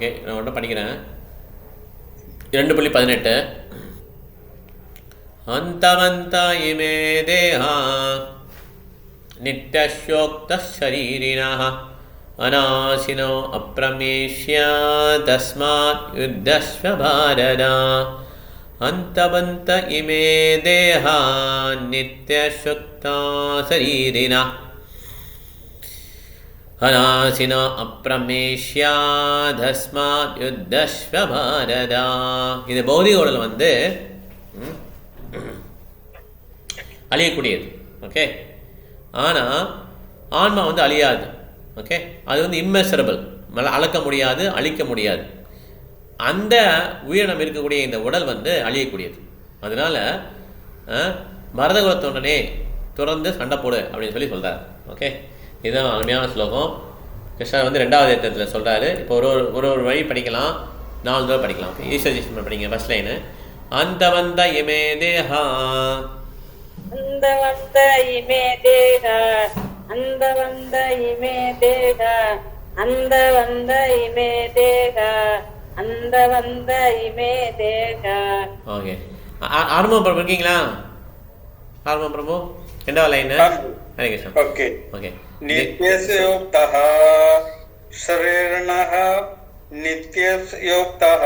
Okay, நான் ஒன்றும் படிக்கிறேன். 2.18 அந்தவந்த இமே தேஹா நித்யஸ்யோக்த ஷரீரிணः அநாசினோ அப்ரமேஷ்ய தஸ்மாத் யுத்தஸ்வ பாரத. அந்தவந்த இமே தேஹா நித்யஸ்யோக்த ஷரீரிணः அநாசினோ அப்ரமேஷ்ய தஸ்மாத் யுத்தஸ்வ பாரத. இது பௌதிக உடல் வந்து அழியக்கூடியது. ஓகே, ஆனால் ஆன்மா வந்து அழியாது. ஓகே, அது வந்து இம்மெசரபிள், அளக்க முடியாது, அழிக்க முடியாது. அந்த உயிரினம் இருக்கக்கூடிய இந்த உடல் வந்து அழியக்கூடியது. அதனால மரதகுலத்தோடனே தொடர்ந்து சண்டை போடு அப்படின்னு சொல்லி சொல்கிறார். ஓகே, இதுதான் அருமையான ஸ்லோகம். கிருஷ்ணர் வந்து 2வது ஏற்றத்தில் சொல்கிறாரு. இப்போ ஒரு வழி படிக்கலாம், 4 தடவை படிக்கலாம். ஓகே, ஈஸ்வர படிங்க. ஃபர்ஸ்ட் லைனு அந்தவந்த இமே தேஹா அந்தவந்த இமே தேஹா அந்தவந்த இமே தேஹா அந்தவந்த இமே தேஹா அந்தவந்த இமே தேஹா. ஓகே, ஆரம்பம் பிரபு இருக்கீங்களா? ஆரம்பம் பிரபு 2வது line. Hare Krishna. Okay okay, நித்யஸ்யோக்தः ஷரீரணः நித்யஸ்யோக்தः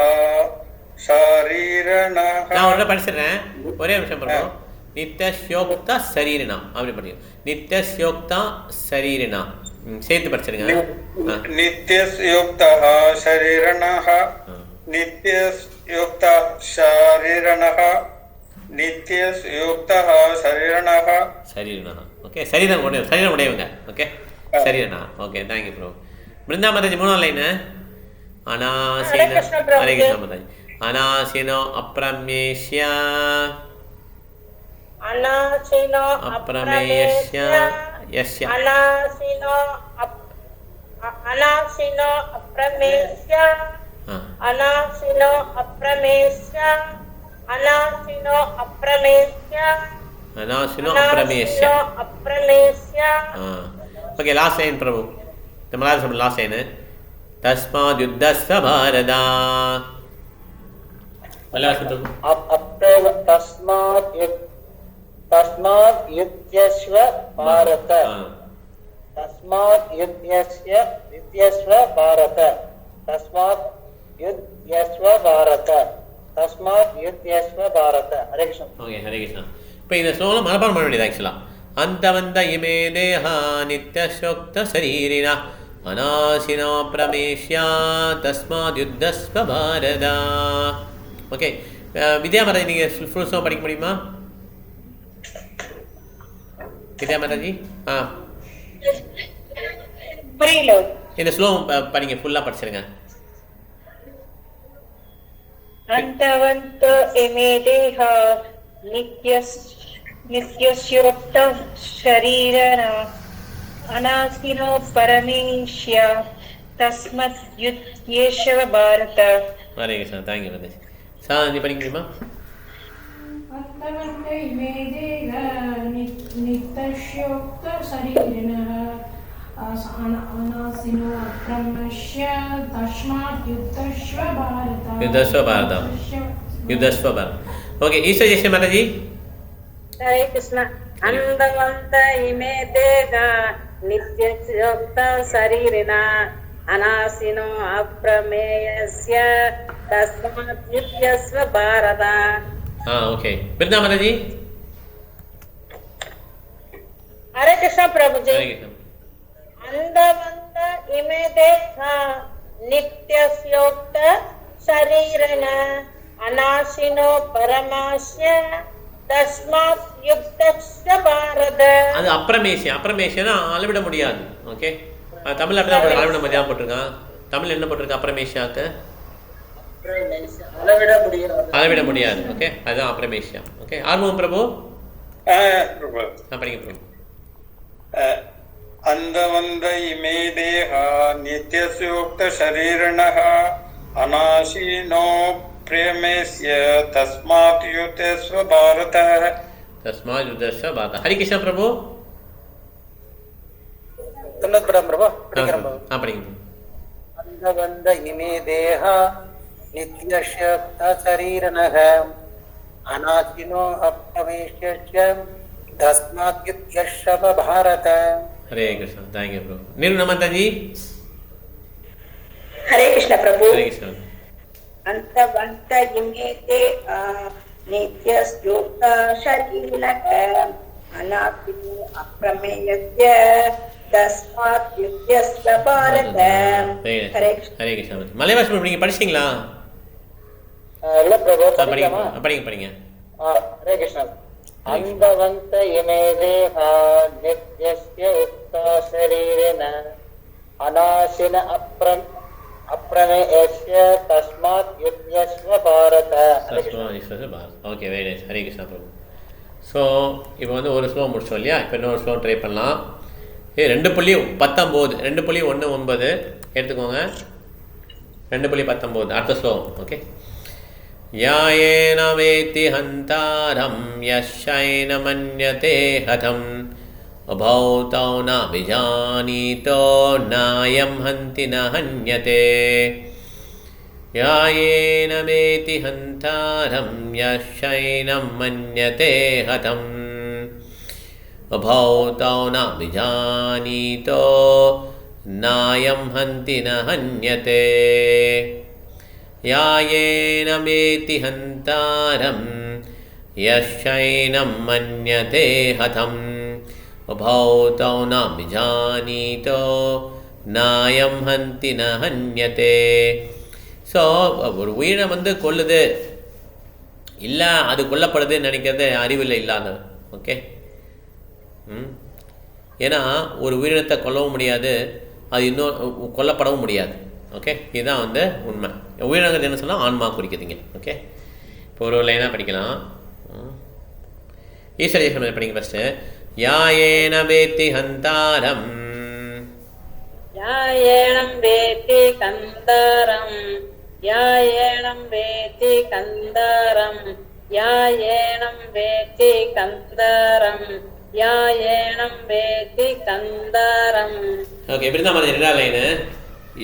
ஷரீரணः. நான் ஒன்றை படிச்சிடுறேன், ஒரே நிமிஷம் பிரபு. நித்யஸ்யோக்த சரீரினா அப்படி படிக்கும். நித்யஸ்யோக்தா சரீரினா சேர்த்து படிச்சிருங்க. நித்யஸ்யோக்தः ஷரீரணः நித்யஸ்யோக்தः ஷரீரணः நித்யஸ்யோக்தः ஷரீரணः சரீரினா. ஓகே, சரீரம் உடையவங்க. ஓகே, சரீரனா. Okay, thank you bro. பிருந்தா மாதாஜி 3வது லைனு அநாசினோ. ஹரே கிருஷ்ணா மாதாஜி. அநாசினோ அப்ரமேஷ்ய அநாசினோ அப்ரமேஷ்ய யஸ்ய அநாசினோ அநாசினோ அப்ரமேஷ்ய அநாசினோ அப்ரமேஷ்ய அநாசினோ அப்ரமேஷ்ய அநாசினோ அப்ரமேஷ்ய. அப்ரமேஷ்ய. ஓகே, லாஸ்ட் லைன் பிரபு. தமிழாக சொல்ல லாஸ்ட் லைனு தஸ்மாத் யுத்தஸ்வ பாரதா. தஸ்மாத் யுத்யஸ்வ பாரத. தஸ்மாத் யுத்யஸ்வ பாரத. தஸ்மாத் யுத்யஸ்வ பாரத. தஸ்மாத் யுத்யஸ்வ பாரத. ஹரே கிருஷ்ணா. ஓகே, ஹரே கிருஷ்ணா. இப்போ இந்த ஸ்லோகம் மனப்பாடம் பண்ண வேண்டியது ஆக்சுவலாக. அந்தவந்த இமே தேஹா நித்யஸ்யோக்த சரீரிணா அநாசினோ பிரமேஷ்ய தஸ்மாத் யுத்தஸ்வ பாரத. ஓகே, வித்யா மாதாஜி நீங்கள் ஃபுல் ஸ்லோகம் படிக்க முடியுமா? வித்யா மாதாஜி புரியல. இந்த ஸ்லோகம் படிங்க, ஃபுல்லாக படிச்சிருங்க. அந்தவந்த இமே தேஹா நித்யஸ்யோக்த ஷரீரணா அநாசினோ பரமேஷ்ய தஸ்மத் யுத்யேஷவ பாரத. ஹரே கிருஷ்ணா. தேங்க்யூ மாதாஜி. நீ படிக்க முடியுமா? அந்தவந்த இமே தேஹா நித்யஸ்யோக்த ஷரீரிணः அநாசினோ அப்ரமேஷ்ய தஸ்மாத் யுத்தஸ்வ பாரத. யுத்தஸ்வ பாரத. யுத்தஸ்வ பாரத. ஓகே, ஈஸ்வர ஜெயஸ்ரீ மாதாஜி. ஹரே கிருஷ்ணா. அந்தவந்த இமே தேஹா நித்யஸ்யோக்த ஷரீரிணா அநாசினோ அப்ரமேயஸ்ய தஸ்மாத் யுத்யஸ்வ பாரத. ஓகே, பிருந்தா மாதாஜி. ஹரே கிருஷ்ணா பிரபுஜி. ஹரே கிருஷ்ணா. அந்தவந்த இமே தேஹா நித்யஸ்யோக்த ஷரீரணா அநாசினோ பரமாஸ்ய தஸ்மாத் யுக்தஸ்ய பாரத. அது அப்ரமேஷனா அளவிட முடியாது. ஓகே, தமிழ் அப்படிதான் அளவிட முடியாம போட்டிருக்கான். தமிழ் என்ன போட்டிருக்கா? அப்ரமேஷியாக்கு அளவிட முடியாது. ஓகே, அதுதான் அப்ரமேஷியா. ஓகே, ஆர்வம் பிரபு படிங்க பிரபு. அந்தவந்த இமே தேஹா நித்யஸ்யோக்த ஷரீரணः அநாசினோ பிரமேஷ்ய தஸ்மாத் யுத்யஸ்வ பாரத. தஸ்மாத் யுத்யஸ்வ பாரத. ஹரி கிருஷ்ணா பிரபு. பிரபு படிங்க. अन्धबन्ध इमे देहा नित्यस्य शरीरिणः अनाशिनो अप्रमेश्य तस्माद्युत्यश्व भारत. हरे कृष्ण. थैंक यू प्रभु. निर्गुण माताजी. हरे कृष्ण प्रभु. हरे कृष्ण. अंतवंत इमे देहा नित्यस्योक्ता शरीरिणः अनाशिनो अप्रमेयस्य तस्मात् युध्यस्व भारत. हरे कृष्ण. हरे कृष्ण. மலை வாசம் நீங்க படிச்சீங்களா? இல்ல பிரபு, படிங்க. हरे कृष्ण. अन्धवन्त इमे देहा नित्यस्य उक्ता शरीरेण अनाशिन अप्रमेयस्य तस्मात् युध्यस्व भारत. Okay, very nice. Hare Krishna பிரபு. ஸோ இப்போ வந்து ஒரு ஸ்லோ முடிச்சோம் இல்லையா? இப்போ இன்னொரு ஸ்லோ ட்ரை பண்ணலாம். 2.19 2.19 எடுத்துக்கோங்க. 2.19 அடுத்த ஸ்லோ. ஓகே. யாயேன வேத்தி ஹந்தாரம் யஷைன மன்யதே ஹதம் உபௌ தௌ ந விஜானீதோ நாயம் ஹந்தி ந ஹன்யதே. யாயேன வேத்தி ஹந்தாரம் யஷைன மன்யதே ஹதம் உபௌ தௌ ந விஜானீதோ நாயம் ஹந்தி ந ஹன்யதே. யாயேன வேத்தி ஹந்தாரம் யஷைனம் மன்யதே ஹதம் உபௌ தௌ ந விஜானீதோ நாயம் ஹந்தி ந ஹன்யதே. ஸோ ஒரு உயிரை வந்து கொல்லுது இல்லை அது கொல்லப்படுதுன்னு நினைக்கிறது அறிவில் இல்லாத. ஓகே. ஏன்னா ஒரு உயிரினத்தை கொல்லவும் முடியாது, அது இன்னும் கொல்லப்படவும் முடியாது. ஓகே, இதுதான் வந்து உண்மை. உயிரினங்கள் என்ன சொன்னால் ஆன்மா குறிக்குதுங்க. ஓகே, இப்போ ஒரு லைனாக படிக்கலாம். ஈஸ்வரேஸ்வரர் படிங்க ஃபஸ்ட்டு. யாயேன வேத்தி ஹந்தாரம் யாயேனம் வேத்தி கந்தாரம் யாயேனம் வேத்தி கந்தாரம் யாயேனம் வேத்தி கந்தாரம் யாயேனம் வேத்தி கந்தாரம். ஓகே, இப்படி தான் மாதிரி 2வது லைனு.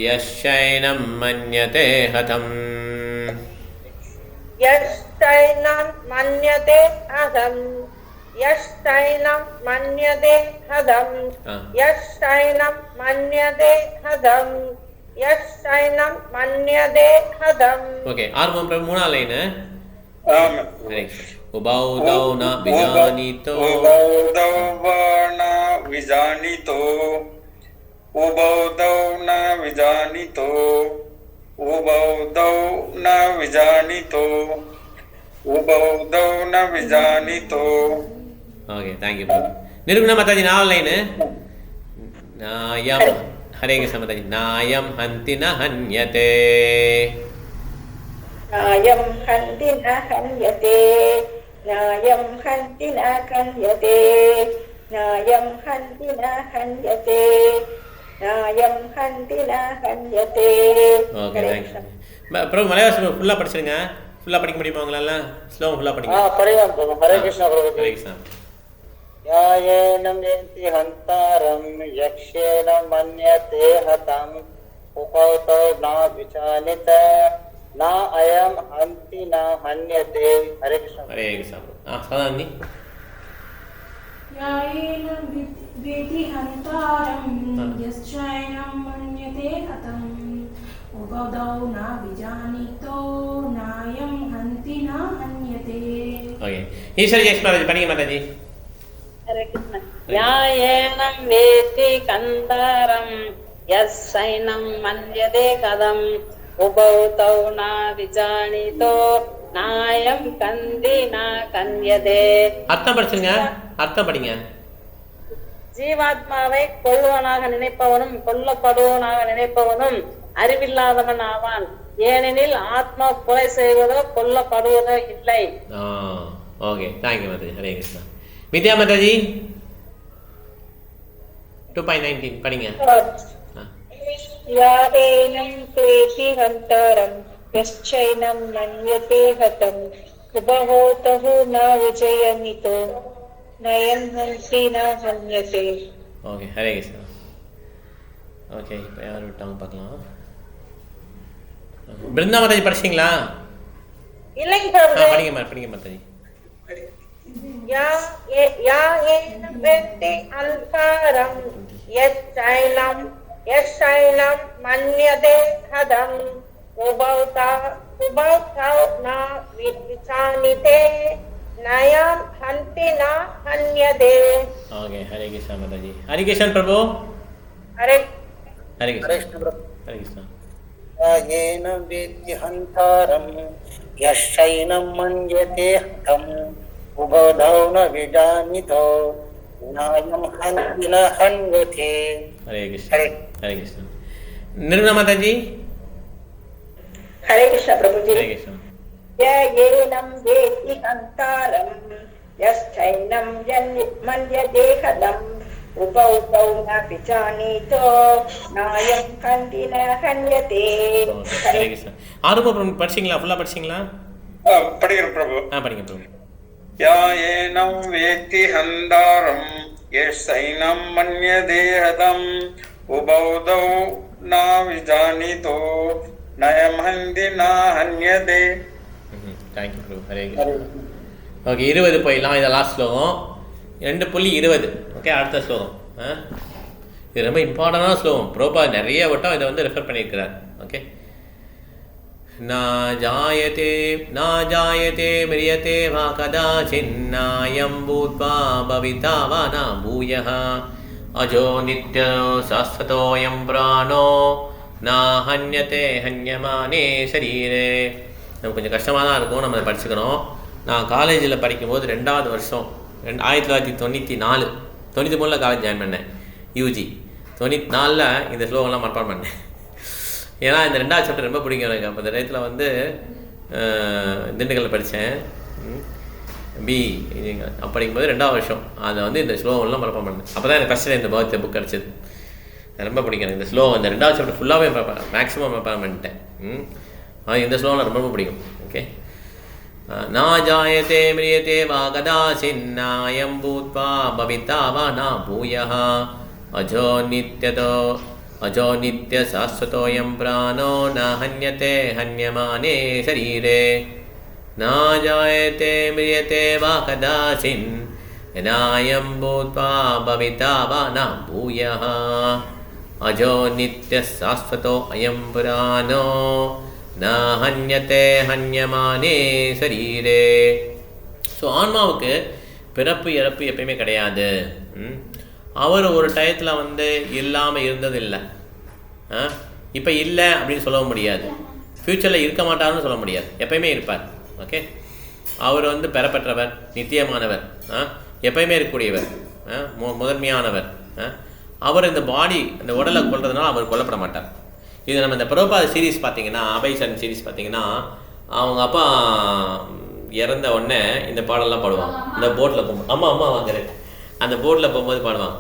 யஷைனம் மன்யதே ஹதம் यश्चैनं मन्यते हदं यश्चैनं मन्यते हदं यश्चैनं मन्यते हदं यश्चैनं मन्यते हदं. ஓகே, ஆரம்பம் 3வது லைனு. ஆமென். உபௌ தௌ ந விஜானீதோ विजानीतो उभौ दौ न विजानीतो उभौ दौ न विजानीतो उभौ दौ न विजानीतो. Okay, thank you bro. நிருகுண மாதாஜி 4வது லைனு. நாயம் ஹரே கிருஷ்ண மாதாஜி. நாயம் ஹந்தி ந ஹன்யதே. नायं हन्ति न हन्यते नायं हन्ति न हन्यते नायं हन्ति न हन्यते नायं हन्ति न हन्यते. Okay, thank you bro. மலையாளம் ஃபுல்லாக படிச்சிருங்க. ஃபுல்லாக படிக்க முடியுமா உங்களால? ஸ்லோகம் ஃபுல்லாக படிங்க. படிக்கலாம் பிரபு. ஹரே கிருஷ்ணா பிரபு. ஹரே கிருஷ்ணா. யாயேன வேத்தி ஹந்தாரம் யக்ஷேன மன்யதே ஹதம் உபௌ தௌ ந விஜானித ந அயம் ஹந்தி ந ஹன்யதே. ஹரே கிருஷ்ணா. ஹரே கிருஷ்ணா ப்ரோ. சாதாரணி. यायेन वेति हन्तारं यश्चैनं मन्यते हतम् उभौ न विजानीतो नायं हन्ति न हन्यते. ஓகே, ஈஸ்வரி ஜெயஸ் மாதாஜி படிங்க மாதாஜி. हरे कृष्ण. यायेनं वेति कन्दारं यस्सैनं मन्यते कदम् उभौ तौ न विजानीतो नायं कन्ति न कन्यते. அர்த்தம் படிச்சுங்க. அர்த்தம் படிங்க. ஜீவாத்மாவை கொல்லுவனாக நினைப்பவனும் கொல்லப்படுவனாக நினைப்பவனும் அறிவில்லாதவன் ஆவான். ஏனெனில் ஆத்மா கொலை செய்வதோ கொல்லப்படுவதோ இல்லை. ஓகே, தேங்க்யூ மாதாஜி. ஹரே கிருஷ்ணா. வித்யா மாதாஜி 2.19 படிங்க. யாதேனம் க்லேஷி ஹந்தாரம் யश्चैनं மன்யதே ஹதம் உபஹோதஹு ந விஜயமிதோ நயம் ஹந்தி ந ஹன்யதே. ஓகே, ஹரே கிருஷ்ணா. ஓகே, இப்போ யார் விட்டாங்க பார்க்கலாம். பிருந்தா மாதாஜி படிச்சிங்களா? இல்லைங்க பிரபு. படிங்க மாதாஜி. யாயேனம் வேத்தி அல்காரம் யச்சைனம் மன்யதே ஹதம் உபௌதௌ ந விசானிதே நயம் ஹந்தி ந ஹன்யதே. ஓகே, ஹரே கிருஷ்ணா மாதாஜி. ஹரே கிருஷ்ணன் பிரபு. ஹரே கிருஷ்ணா. யாயேனம் வேத்தி ஹந்தாரம் யஸ்சைனம் மன்யதே ஹதம் உபௌதௌ ந விஜானிதோ நாயம் ஹந்தி ந ஹன்யதே. ஹரே கிருஷ்ணா. நிர்மலா மாதாஜி. ஹரே கிருஷ்ணா பிரபுஜி. ஹரே கிருஷ்ணா. ஏனம் வேத்தி ஹந்தாரம் யஸ்சைனம் மன்யதே ஹதம் உபௌதௌ ந விஜானிதோ நாயம் ஹந்தி ந ஹன்யதே. ஹரே கிருஷ்ணா. ஆரூபம் படிச்சிங்களா? ஃபுல்லாக படிச்சிங்களா? படிக்கிறேன் பிரபு. படிங்க பிரபு. யாயேனம் வேத்தி ஹந்தாரம் யஸ்சைனம் மன்யதே ஹதம் உபௌதௌ ந விஜானிதோ நயம் ஹந்தி ந ஹன்யதே. தேங்க்யூ பிரபு. ஹரே கிருஷ்ணா. ஓகே, 20 போயிடலாம். இதை லாஸ்ட் ஸ்லோகம் 2.20. ஓகே, அடுத்த ஸ்லோகம். இது ரொம்ப இம்பார்ட்டண்டான ஸ்லோகம். பிரபா நிறைய வட்டம் இதை வந்து ரெஃபர் பண்ணியிருக்கிறார். ஓகே. நா ஜாயதே மிரியதே வா கதாசின்னாயம் பூத்வா பவிதா வா ந பூயः அஜோ நித்யோ சாஸ்வதோயம் பிராணோ ந ஹன்யதே ஹன்யமானே சரீரே. நமக்கு கொஞ்சம் கஷ்டமாக தான் இருக்கும், நம்ம அதை படிச்சுக்கணும். நான் காலேஜில் படிக்கும்போது 2வது வருஷம் 1994 93 காலேஜ் ஜாயின் பண்ணேன். யூஜி 94 இந்த ஸ்லோகம்லாம் மனப்பாடம் பண்ணேன். ஏன்னா இந்த 2வது சாப்டர் ரொம்ப பிடிக்கும் எனக்கு. அப்போ இந்த டயத்தில் வந்து திண்டுக்கல்லில் படித்தேன், படிக்கும்போது 2வது வருஷம் அதை வந்து இந்த ஸ்லோகம்லாம் மனப்பாடம் பண்ணேன். அப்போ தான் எனக்கு ஃபஸ்ட்டு இந்த பர்த் புக் கிடச்சிது. ரொம்ப பிடிக்கும் இந்த ஸ்லோகம். இந்த 2வது சாப்டர் ஃபுல்லாகவே மேக்ஸிமம் மனப்பாடம் பண்ணிட்டேன். இந்த ஸ்லோகம் ரொம்ப ரொம்ப பிடிக்கும். ஓகே. நா ஜாயதே மிரியதே வா கதாசின்னாயம் பூத்வா பவிதா வா ந பூயः அஜோ நித்ய சாஸ்வதோயம் பிராணோ ந ஹன்யதே ஹன்யமானே சரீரே. நா ஜாயதே மிரியதே வா கதாசின் நாயம் பூத்வா பவிதா வா ந பூயः அஜோ நித்ய சாஸ்வதோ அயம் பிராணோ ந ஹன்யதே ஹன்யமானே சரீரே. ஸோ ஆன்மாவுக்கு பிறப்பு இறப்பு எப்பயுமே கிடையாது. அவர் ஒரு டயத்தில் வந்து இல்லாமல் இருந்ததில்லை, இப்போ இல்லை அப்படின்னு சொல்ல முடியாது. ஃப்யூச்சரில் இருக்க மாட்டார்னு சொல்ல முடியாது, எப்பயுமே இருப்பார். ஓகே. அவர் வந்து பெறப்பெற்றவர், நித்தியமானவர், எப்பயுமே இருக்கக்கூடியவர், முதன்மையானவர். அவர் இந்த பாடி இந்த உடலை கொள்றதுனால அவர் கொல்லப்பட மாட்டார். இது நம்ம இந்த பிரபுபாத சீரீஸ் பார்த்தீங்கன்னா, அபைசன் சீரீஸ் பார்த்தீங்கன்னா, அவங்க அப்பா இறந்த உடனே இந்த பாடலாம் பாடுவாங்க. இந்த போட்டில் போகும்போது அம்மா வாங்குறேன் அந்த போட்டில் போகும்போது பாடுவாங்க.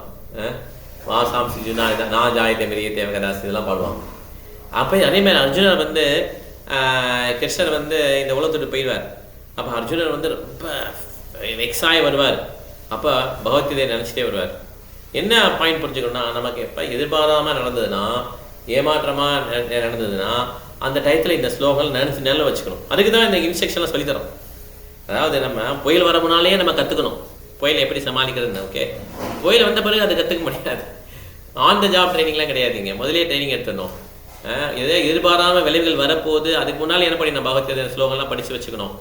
வாசாம் சிஜுனா நான் ஜாயத்தை பெரிய தேவகதாஸ் இதெல்லாம் பாடுவாங்க. அப்போ அதேமாதிரி அர்ஜுனர் வந்து கிருஷ்ணர் வந்து இந்த உலகத்துட்டு போயிடுவார். அப்போ அர்ஜுனர் வந்து ரொம்ப வெக்ஸாகி வருவார். அப்போ பகவத்கீதையை நினச்சிட்டே வருவார். என்ன பாயிண்ட் புரிஞ்சுக்கணும்னா, நமக்கு எப்போ எதிர்பாராமல் நடந்ததுன்னா, ஏமாற்றமாக நடந்ததுன்னா, அந்த டயத்தில் இந்த ஸ்லோகங்கள் நினைவு வச்சுக்கணும். அதுக்கு தான் இந்த இன்ஸ்ட்ரக்ஷன்லாம் சொல்லித்தரோம். அதாவது நம்ம புயல் வர முன்னாலே நம்ம கற்றுக்கணும் புயலை எப்படி சமாளிக்கிறதுன்னு. ஓகே. புயல் வந்த பிறகு அதை கற்றுக்க முடியாது. ஆன் த ஜாப் ட்ரைனிங்லாம் கிடையாதுங்க, முதலே ட்ரைனிங் எடுத்துடணும். எதோ எதிர்பாராமல் விளைவுகள் வரப்போகுது, அதுக்கு முன்னாலே என்ன பண்ணி நம்ம பகவத்கீதை ஸ்லோகம்லாம் படித்து வச்சுக்கணும்.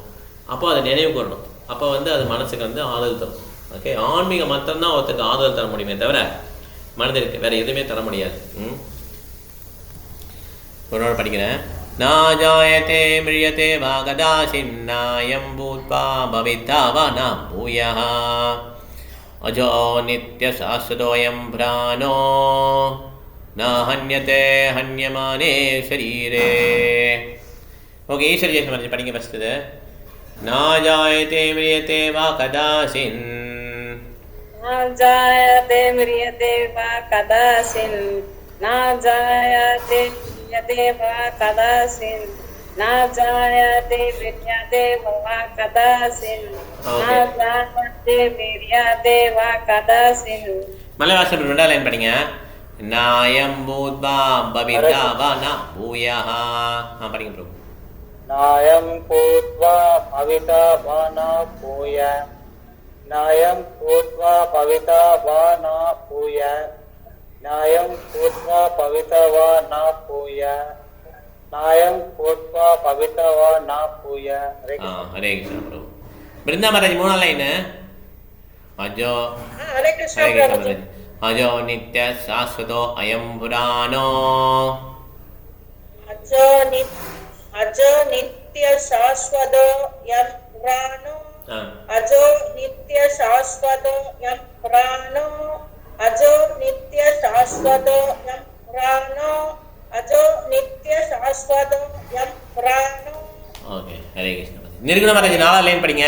அப்போ அதை நினைவு கூறணும். அப்போ வந்து அது மனசுக்கு வந்து ஆறுதல் தரும். ஓகே. ஆன்மீகம் மட்டும்தான் ஒருத்தருக்கு ஆறுதல் தர முடியுமே தவிர மனதிற்கு வேறு எதுவுமே தர முடியாது. ஒரு நாள் படிக்கிறேன். நா ஜாயதே மிரியதே வா கதாசின்னாயம் பூத்வா பவிதா வா ந பூயः அஜோ நித்ய சாஸ்வதோயம் பிராணோ ந ஹன்யதே ஹன்யமானே சரீரே. ஓகே. ஈஸ்வர ஜெயசமர்ஜி படிங்க ஃபஸ்ட். இது நா ஜாயதே மிரியதே வா கதாசின் நா ஜாயதே மிரியதே வா கதாசின் நா ஜாயதே மிரியதே வா கதாசின் நா ஜாயதே மிரியதே வா கதாசின் நா ஜாயதே மிரியதே வா கதாசின். மலைவாசம் 2வது லைன் படிங்க. नायं भूत्वा भविता वा न भूयः படிங்க பிரபு नायं भूत्वा भविता वा न भूय नायं भूत्वा भविता वा न भूय नायं भूत्वा भविता वा न भूय नायं भूत्वा भविता वा न भूय हरे कृष्ण प्रभु वृंदा महाराज மூணா லைன் अजो हरे कृष्ण हरे कृष्ण प्रभुजी महाराज अजो नित्य शाश्वतो अयं पुराणो अजो नित्य शाश्वतो यं पुराणो अजो नित्य शाश्वतो यं पुराणो अजो नित्य शाश्वतो यं पुराणो अजो नित्य शाश्वतो यं पुराणो ओके हरे कृष्ण निर्गुण महाराज நாலா லைன் படிங்க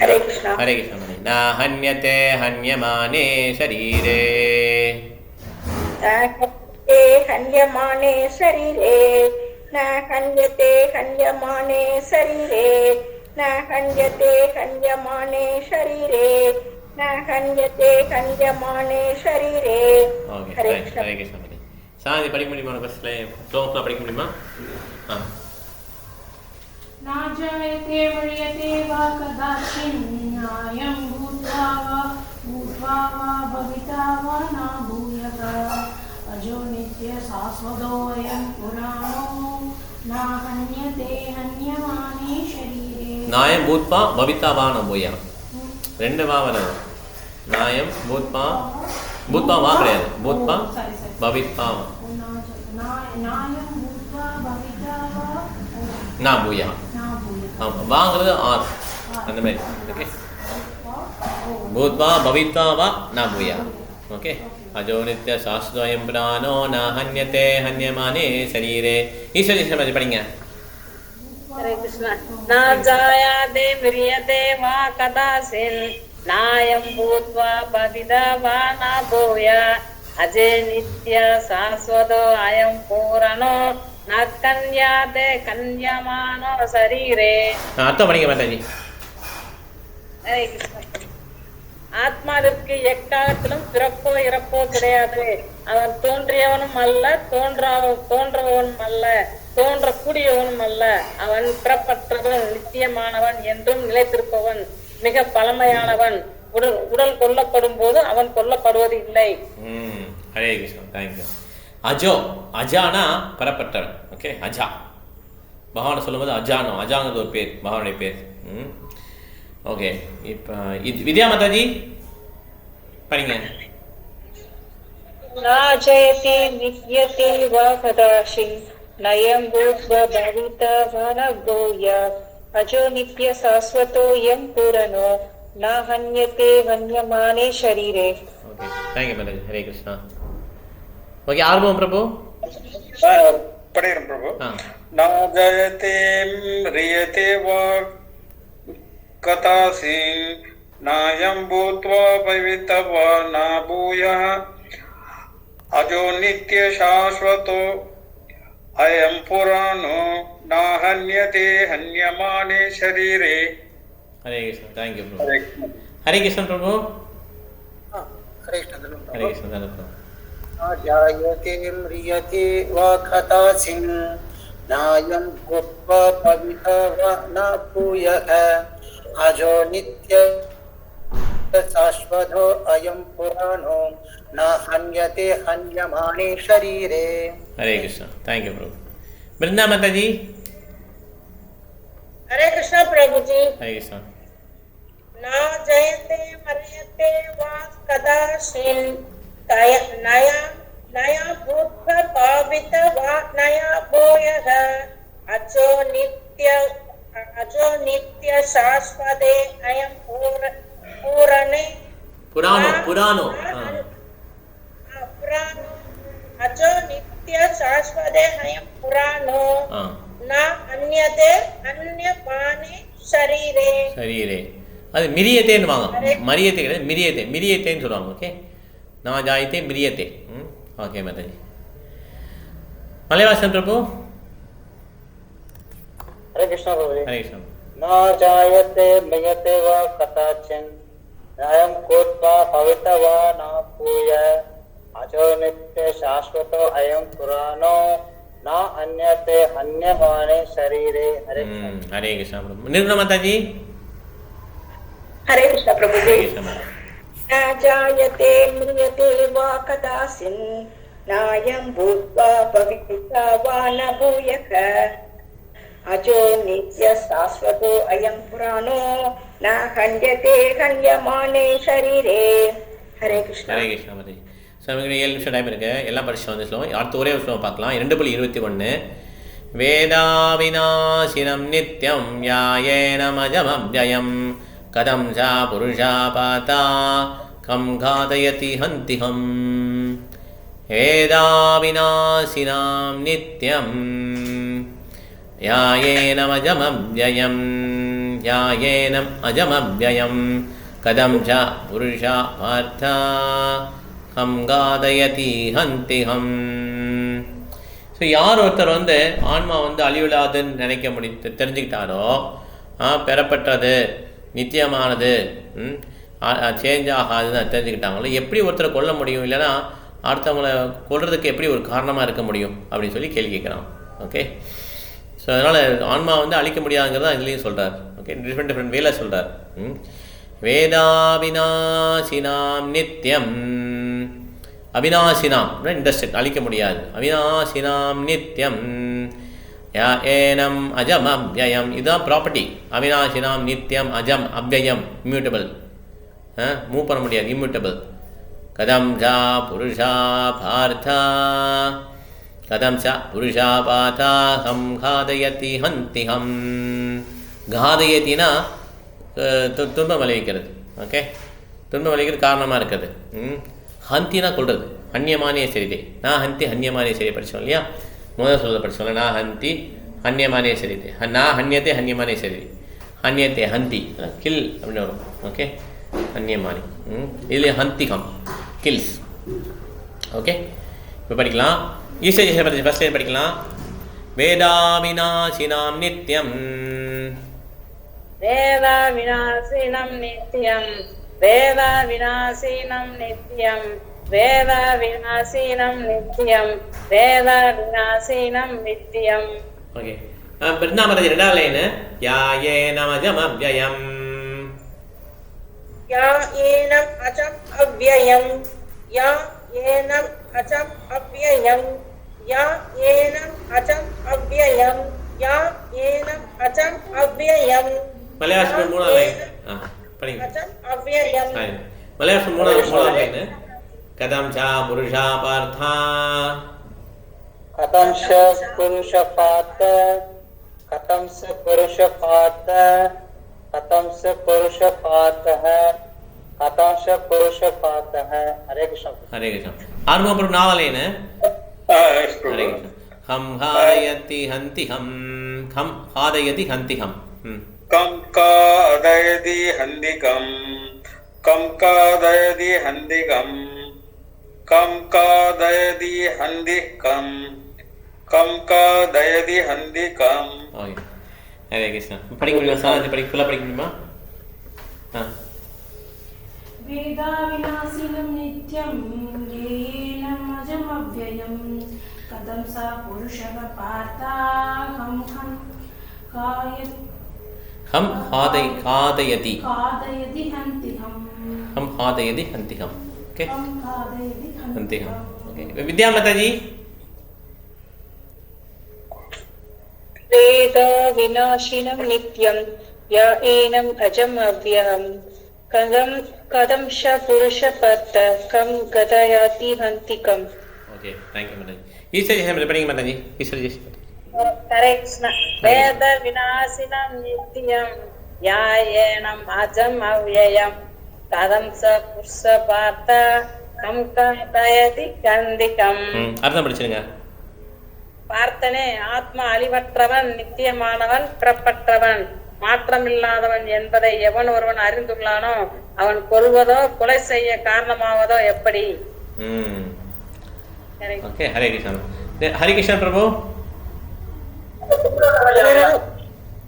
हरे कृष्ण हरे कृष्ण महाराज न हन्यते हन्यमाने शरीरे हन्यते हन्यमाने शरीरे न हन्यते हन्यमाने शरीरे न हन्यते हन्यमाने शरीरे न हन्यते हन्यमाने शरीरे ओके हरे हरे कृष्ण कृष्ण महाराज சாந்தி படிக்க முடியுமா ஃபர்ஸ்ட் லைன் ஸ்லோகம் படிக்க முடியுமா न जायते म्रियते वा कदाचिन् नायं भूत्वा वा भविता वा न भूयः अजो नित्य शाश्वतोऽयं पुराणो न हन्यते हन्यमाने शरीरे நாயம் பூத்பா பவிதா வா நபோயா ரெண்டு வா வருது நாயம் பூத்பா பூத்பா வா கிடையாது பூத்பா பவிதா नायं भूत्वा भविता वा ना பூயா न भूयः வாங்கிறது ஆர் அந்த மாதிரி ஓகே பூத்வா பவித்வா வா ந பூயா ஓகே अजो नित्य शाश्वतोऽयं पुराणो न हन्यते हन्यमाने शरीरे ईश्वरी समझ படிங்க हरे कृष्ण न जायते म्रियते वा कदाचिन् नायं भूत्वा भविता वा न भूय अजे नित्य शाश्वतो अयं पुराणो न कन्याते कन्यमानो शरीरे அர்த்தம் படிங்க மாதாஜி हरे कृष्ण ஆத்மாவிற்கு எக்காலத்திலும் பிறப்போ இறப்போ கிடையாது அவன் தோன்றியவனும் அல்ல தோன்றவனும் அல்ல தோன்றக்கூடியவனும் அல்ல அவன் பிறப்பற்றவன் நித்தியமானவன் என்றும் நிலைத்திருப்பவன் மிக பழமையானவன் உடல் கொல்லப்படும் போது அவன் கொல்லப்படுவது இல்லை ஹரே கிருஷ்ணா தேங்க்யூ அஜோ அஜானா பெறப்பட்டவன் ஓகே அஜா பகவானை சொல்லும்போது அஜானோ அஜாங்கிறது ஒரு பேர் பகவானுடைய பேர் ஓகே இப்போ வித்யா மாதாஜி படிங்க नाजयते नित्यते वा कदाचिन् नयं भूत्वा भविता वा न भूय अजो नित्य शाश्वतो यं पुराणो न हन्यते हन्यमाने शरीरे ஓகே தேங்க்யூ மாதாஜி ஹரே கிருஷ்ணா ஓகே ஆரம்பம் பிரபு படிக்கிறேன் பிரபு ஆ न जयते म्रियते वा कदाचिन् नायं भूत्वा भविता वा न भूयः अजो नित्य शाश्वतो अयं पुराणो न हन्यते हन्यमाने शरीरे हरे कृष्ण थैंक यू प्रभु हरे कृष्ण प्रभु हरे कृष्ण हरे कृष्ण प्रभु न जायते म्रियते वा कदाचिन् नायं भूत्वा भविता वा न भूयः अजो नित्य शाश्वतो अयं पुराणो न हन्यते हन्यमाने शरीरे हरे कृष्ण थैंक यू प्रभु वृंदा माता जी हरे कृष्ण प्रभु जी हरे कृष्ण न जयते मर्यते वा कदाचिन् नया भूत्वा भाविता वा नया भूयः अजो नित्य शाश्वते अयं पुराणे पुराणो पुराणो पुराणो अजो नित्य शाश्वते अयं पुराणो न अन्यते अन्यमाने शरीरे शरीरे அது மிரியத்தேன்னு வாங்க மரியத்தை கிடையாது மிரியத்தேன்னு சொல்லுவாங்க ஓகே நான் ஜாயத்தே மிரியத்தே ஓகே மாதாஜி மலைவாசன் பிரபு हरे कृष्ण प्रभु हरे कृष्ण न जायते म्रियते वा कदाचिन् नायं भूत्वा भविता वा न भूय अजो नित्य शाश्वतो अयं पुराणो न अन्यते हन्यमाने शरीरे हरे हरे कृष्ण प्रभु निर्गुण माता जी हरे कृष्ण प्रभु हरे कृष्ण माता न जायते म्रियते वा कदाचिन् नायं भूत्वा भविता वा न भूयः अजो नित्य शाश्वतो अयं पुराणो न हन्यते हन्यमाने शरीरे हरे कृष्ण माता जी நமக்கு 7 நிமிஷம் டைம் இருக்கு எல்லாம் படிச்சு வந்து ஸ்லோகம் அடுத்த ஒரே ஒரு ஸ்லோகம் பார்க்கலாம் 2.21 வேதாவிநாசினம் நித்யம் யாயேனமஜமவ்யயம் கதம் சா புருஷா பாதா கம் காதயதி ஹந்திஹம் வேதாவிநாசினாம் நித்யம் யாயேனமஜமவ்யயம் யாயேனம் அஜமவ்யயம் கதம் சா புருஷா பார்த்தா ஹம் காதயதி ஹந்திஹம். ஸோ யார் ஒருத்தர் வந்து ஆன்மா வந்து அழிவில்லாதுன்னு நினைக்க தெரிஞ்சுக்கிட்டாரோ பெறப்பட்டது நித்தியமானது சேஞ்ச் ஆகாதுன்னு தெரிஞ்சுக்கிட்டாங்களோ எப்படி ஒருத்தரை கொல்ல முடியும், இல்லைனா அடுத்தவங்களை கொல்றதுக்கு எப்படி ஒரு காரணமாக இருக்க முடியும் அப்படின்னு சொல்லி கேள்வி கேட்குறான். ஓகே, ஸோ அதனால் ஆன்மா வந்து அழிக்க முடியாதுங்கிறத இதுலேயும் சொல்கிறார். ஓகே, டிஃப்ரெண்ட் வேலை சொல்கிறார். வேதாவிநாசினாம் நித்யம், அவிநாசினாம் இண்டஸ்ட்ரி அழிக்க முடியாது, அவிநாசினாம் நித்யம் யா ஏனம் அஜம் அவ்யயம், இதுதான் ப்ராப்பர்ட்டி. அவிநாசினாம் நித்யம் அஜம் அவ்யயம் இம்யூட்டபிள், மூவ் பண்ண முடியாது, இம்யூட்டபிள். கதம் சா புருஷா பார்த்தா கதம் சா புருஷா பார்த்தா ஹம் காதயதி ஹந்திஹம். காதயத்தினா துன்பம் விளைவிக்கிறது. ஓகே, துன்பம் விளைவிக்கிறது காரணமாக இருக்கிறது. ஹந்தினா கொள்வது, அந்நியமானிய சரிதை. நான் ஹந்தி ஹன்யமானிய சரி படித்தோம் இல்லையா, முதல் சொல்ல படித்தோம்ல. நான் ஹந்தி ஹன்யமானிய சரிதை, நான் ஹன்யத்தை ஹன்யமானிய சரிதை, ஹன்யத்தை ஹந்தி கில் அப்படின்னு வரும். ஓகே, ஹன்யமானி இதில் ஹந்திகம் கில்ஸ். ஓகே, இப்போ படிக்கலாம். ஈஸ்வர பற்றி ஃபஸ்ட் படிக்கலாம். வேதாவிநாசினாம் நித்யம், வேதாவிநாசினம் நித்யம், வேதாவிநாசினம் நித்யம், வேதாவிநாசினம் நித்யம், வேதாவிநாசினம் நித்யம். ஓகே, பிருந்தாமரதி ரெண்டாவது லைன். யா ஏனம் அஜம் அவ்யயம், யா ஏனம் அஜம் அவ்யயம், யா ஏனம் அஜம் அவ்யயம், யா ஏனம் அஜம் அவ்யயம், யா ஏனம் அஜம் அவ்யயம். மலையாளம் மூணாவது லைன் படிங்க. அஜம் அவ்யயம். மலையாளம் மூணாவது லைன். கதம் சா புருஷா பார்த்தா, कथं स पुरुषपात, कथं स पुरुषपात, कथं स पुरुषपातः, कथं स पुरुषपातः. हरे कृष्ण. हरे कृष्ण. आरंभ पर नावाले ने. हरे कृष्ण. हम खादयति हन्ति हम, हम खादयति हन्ति हम. कं कादयति हन्दिकं, कं कादयति हन्दिकं, कं कादयति हन्दिकं, कं कादयति हन्दिकं. ओके, हरे कृष्ण. படிக்க முடியுமா சார்? அது படிக்க ஃபுல்லா படிக்க முடியுமா? வேதாவிநாசினம் நித்யம் ஏனம் அஜம் அவ்யயம் கதம் சா புருஷः பார்த்தா ஹம் खादयति हन्तिहम्. हम खादयति हन्तिहम्. ओके, हम खादयति हन्तिहम्. ओके, विद्या माता जी. वेदाविनाशिनं नित्यं या एनम् अजम् अव्ययम् कदं श पुरुषपात कं गदयाति हन्तिकम्. ओके, थैंक यू माता जी. ईश्वर जी से पढ़ेंगे माता जी. ईश्वर जी हरे कृष्ण. वेदविनाशिनं नित्यं या एनम् अजम् अव्ययम् कदं स पुरुषपात कं गदयाति हन्तिकम्. அர்த்தம் படிச்சிருங்க. பார்த்தனே, ஆத்மா அழிவற்றவன், நித்தியமானவன், பிறப்பற்றவன், மாற்றமில்லாதவன் என்பதை எவன் ஒருவன் அறிந்துள்ளானோ அவன் கொல்வதோ கொலை செய்ய காரணமாவதோ எப்படி? ஓகே, ஹரே கிருஷ்ணா. ஹரே கிருஷ்ணா பிரபு.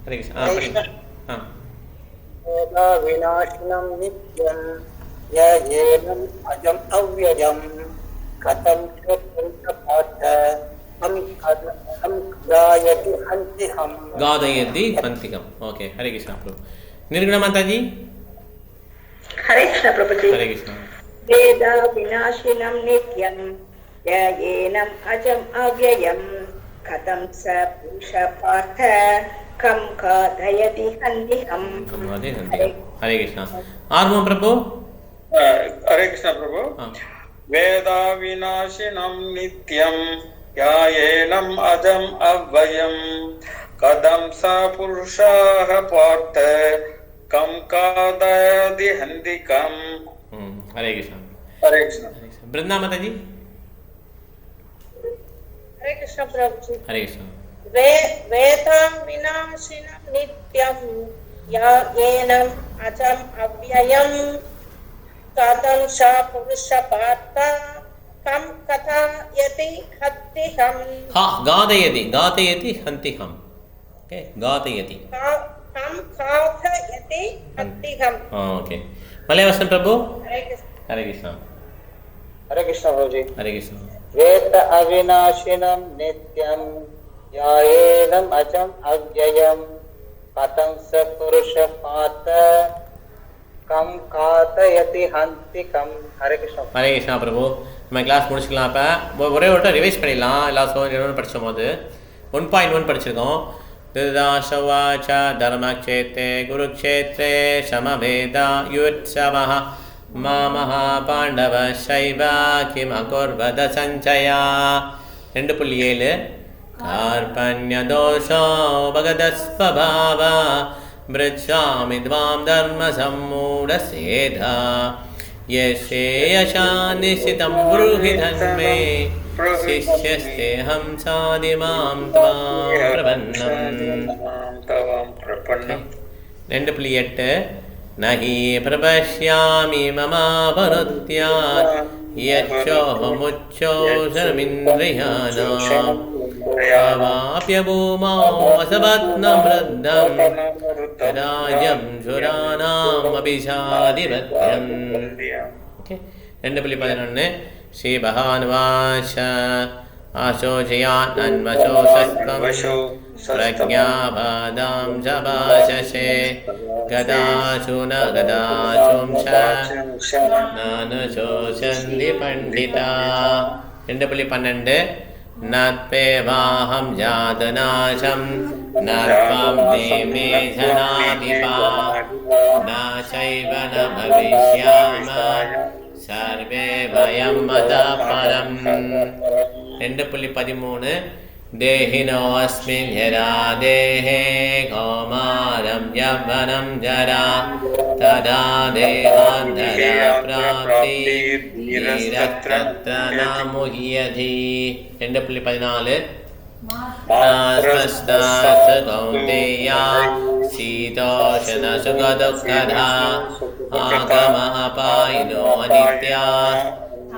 ஹரே கிருஷ்ணா. विनाशिनं नित्यं येनं अजम् अव्ययम् कथं च पुरुषपाठ हम गायति हन्ति हम गादयति हन्तिकम् ओके हरे कृष्ण प्रभु निर्गुण माता जी हरे कृष्ण प्रभुजी हरे कृष्ण वेद विनाशिनं नित्यं येनम् अजम् अव्ययम् कथं स पुरुषपार्थ कं खादयति हन्तिकम् हरे कृष्ण आत्मा प्रभु हरे कृष्ण प्रभु वेदा विनाशिनं नित्यं यायेनम् अजम् अव्ययम् कथं स पुरुषः पार्थ कं खादयति हन्तिकम् हरे कृष्ण हरे कृष्ण वृंदा माता जी हरे कृष्ण प्रभु जी हरे कृष्ण वेदां विनाशिनं नित्यं येनम् अजम् अव्ययम् कथं स पुरुषपार्थ कं कथयति हन्तिकम् गादयति हन्तिकम् ओके गादयति कं खादयति हन्तिकम् ओके मलयावसन प्रभु हरे कृष्ण हरे कृष्ण हरे कृष्ण प्रभुजी हरे कृष्ण वेद अविनाशिनं नित्यं यायेनम् अजम् अव्ययम् कथं स पुरुषपार्थ कं खादयति हन्तिकम् हरे कृष्ण பிரபு நம்ம கிளாஸ் முடிச்சுக்கலாம் இப்போ ஒரே ஒரு ரிவைஸ் பண்ணிடலாம் எல்லா சோதனையும் படிச்சும் போது 1.1 படிச்சிருக்கோம் திருதாசவாச்ச தர்மக்ஷேத்ரே குருக்ஷேத்ரே சமவேதா யுத்சவः மாமஹ பாண்டவ சைவ கிம் அகுர்வத சஞ்சயா 2.7 कार्पण्यदोषो भगदस्वभाव मृच्छामि द्वां धर्मसम्मूढसेधा यशेयशानिशितं ब्रूहि धन्मे शिष्यस्तेऽहं साधिमां त्वां प्रपन्नम् 2.8 न हि प्रपश्यामि ममावनुत्या यच्छोऽहमुच्चोषमिन्द्रियाणाम् अवाप्यभूमौमसपत्नवृद्धं राजं सुराणामभिषादिवत्यम् 2.11 श्रीभगवानुवाच आशोचयात् अन्वशोषस्त्वं प्रज्ञावादां च भाषसे गदाशु न गदाशुं च नानुशोषन्ति पण्डिता 2.12 नत्पेवाहं जातनाशं न त्वं मे जनाधिपा न चैव न भविष्यामः सर्वे वयं मतः परम् 2.13 देहिनोऽस्मिन् यदा देहे कौमारं यौवनं जरा तदा देहान्तरप्राप्तिरत्र न मुह्यति 2.14 कौन्तेया शीतोष्णसुखदुःखदा आगमपायिनो नित्या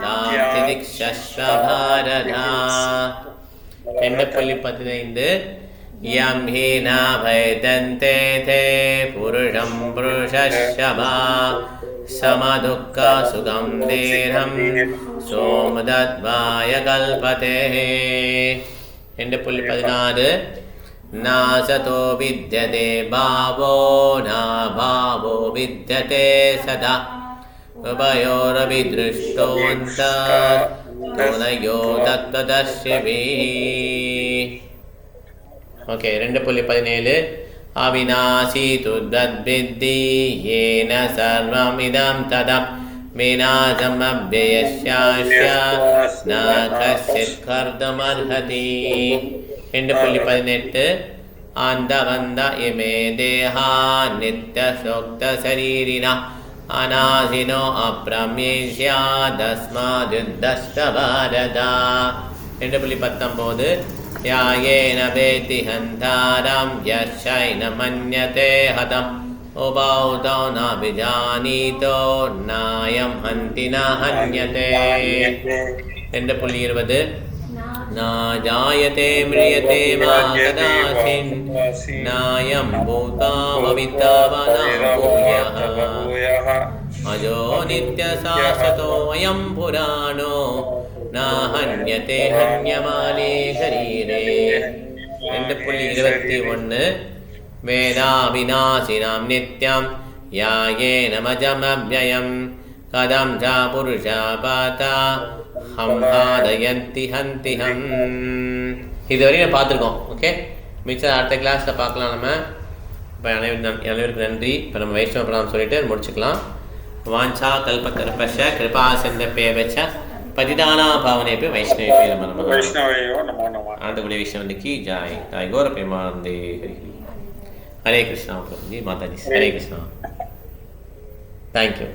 तां तितिक्षस्व भारता 2.15 यं हि न भैदन्ते ते पुरुषं पुरुषशभा समदुःखसुखं देहं सोमदत्वाय कल्पते 2.16 नासतो विद्यते भावो न भावो विद्यते सदा उभयोरभिदृष्टोऽन्तर्तुनयो तत्त्वदर्शिभिः ओके 2.17 अविनाशी तु तद्विद्धि येन सर्वमिदं तदं विनाशमव्ययस्यास्य न कश्चित् कर्तुमर्हति 2.18 आन्दवन्द इमे देहा नित्यशोक्तशरीरिणः अनाशिनो अप्रमेष्यादस्माद्युद्धश्च भारत 2.19 यायेन वेति हन्तारं यश्चैन मन्यते हतम् उभौ न विजानीतो नायं हन्ति न हन्यते 2.20 न जायते म्रियते वा कदाचिन् नायं भूता भविता वा न भूयः अजो नित्यशाश्वतोऽयं पुराणो நாஹன்யதே ஹன்யமானே ஷரீரே. 2.21 வேதா விநாசினாம் நித்யம் யாயேனமஜமவ்யயம் கதம் ச புருஷா பாதா ஹம்ஹாதயந்தி ஹந்திஹம். இதுவரையும் பார்த்துருக்கோம். ஓகே, மிச்சம் அடுத்த கிளாஸில் பார்க்கலாம். நம்ம இப்போ அனைவருக்கு நன்றி. இப்போ நம்ம வைஷ்ணவ பிரணாமம் சொல்லிட்டு முடிச்சுக்கலாம். வாஞ்சா கல்பகல்பஷ கிருபா சிந்தப்பேவச்ச பதிதானா பாவனேபி வைஷ்ணவே நம நமः. வைஷ்ணவையோ நமோ நமः. ஆண்டவருடைய விஷ்ணு கி ஜாய். ஜாய் கௌர பிரேமானந்தே. ஹரே கிருஷ்ணா பிரபுஜி, மாதாஜி. ஹரே கிருஷ்ணா. தேங்க்யூ.